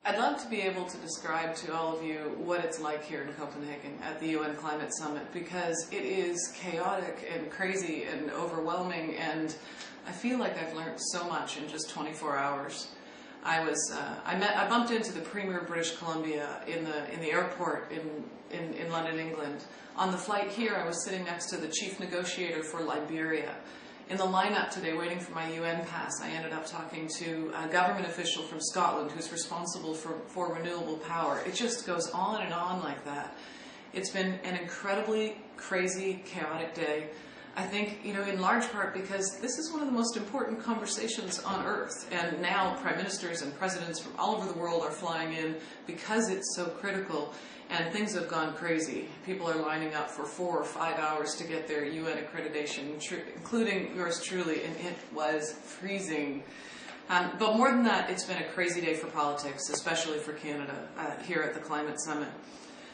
I'd love to be able to describe to all of you what it's like here in Copenhagen at the UN Climate Summit, because it is chaotic and crazy and overwhelming, and I feel like I've learned so much in just 24 hours. I bumped into the Premier of British Columbia in the airport in London, England. On the flight here, I was sitting next to the chief negotiator for Liberia. In the lineup today, waiting for my UN pass, I ended up talking to a government official from Scotland who's responsible for renewable power. It just goes on and on like that. It's been an incredibly crazy, chaotic day. I think, in large part because this is one of the most important conversations on Earth, and now prime ministers and presidents from all over the world are flying in because it's so critical, and things have gone crazy. People are lining up for 4 or 5 hours to get their UN accreditation, including yours truly, and it was freezing. But more than that, it's been a crazy day for politics, especially for Canada here at the Climate Summit.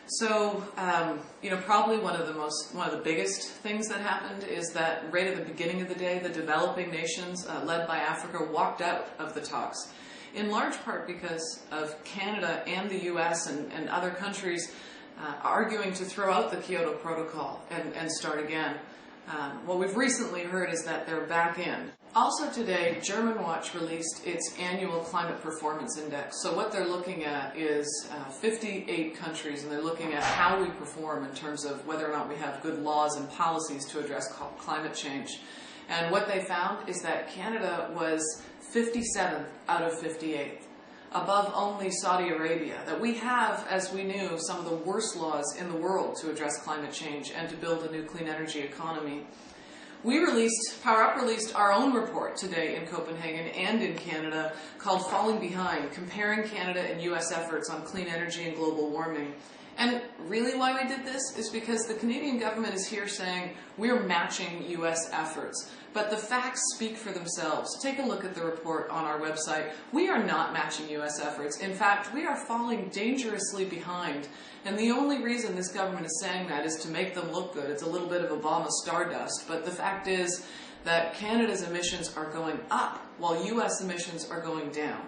So, probably one of the biggest things that happened is that right at the beginning of the day, the developing nations, led by Africa, walked out of the talks. In large part because of Canada and the US and other countries arguing to throw out the Kyoto Protocol and start again. What we've recently heard is that they're back in. Also today, German Watch released its annual climate performance index. So what they're looking at is 58 countries, and they're looking at how we perform in terms of whether or not we have good laws and policies to address climate change. And what they found is that Canada was 57th out of 58, above only Saudi Arabia, that we have, as we knew, some of the worst laws in the world to address climate change and to build a new clean energy economy. Power Up released our own report today in Copenhagen and in Canada called Falling Behind, comparing Canada and US efforts on clean energy and global warming. And really why we did this is because the Canadian government is here saying we're matching US efforts. But the facts speak for themselves. Take a look at the report on our website. We are not matching US efforts. In fact, we are falling dangerously behind. And the only reason this government is saying that is to make them look good. It's a little bit of Obama stardust. But the fact is that Canada's emissions are going up while US emissions are going down.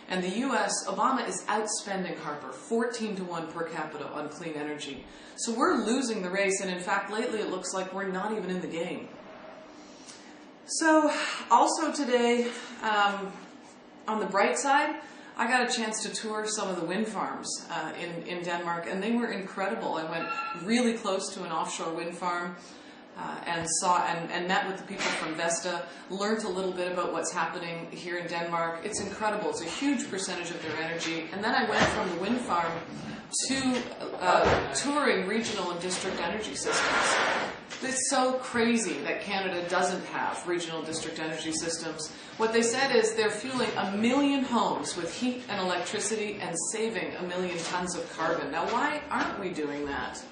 And the US, Obama is outspending Harper 14-to-1 per capita on clean energy. So we're losing the race, and in fact, lately it looks like we're not even in the game. So, also today, on the bright side, I got a chance to tour some of the wind farms in Denmark, and they were incredible. I went really close to an offshore wind farm and met with the people from Vesta, learned a little bit about what's happening here in Denmark. It's incredible. It's a huge percentage of their energy. And then I went from the wind farm to touring regional and district energy systems. It's so crazy that Canada doesn't have regional district energy systems. What they said is they're fueling 1 million homes with heat and electricity and saving 1 million tons of carbon. Now, why aren't we doing that?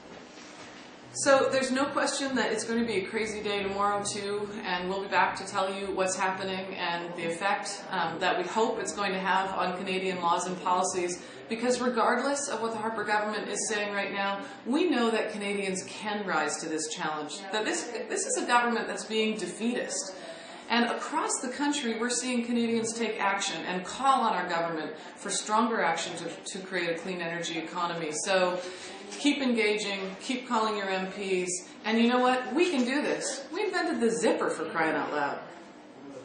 So there's no question that it's going to be a crazy day tomorrow too, and we'll be back to tell you what's happening and the effect that we hope it's going to have on Canadian laws and policies, because regardless of what the Harper government is saying right now, we know that Canadians can rise to this challenge, that this is a government that's being defeatist. And across the country, we're seeing Canadians take action and call on our government for stronger action to create a clean energy economy. So keep engaging, keep calling your MPs, and you know what? We can do this. We invented the zipper, for crying out loud.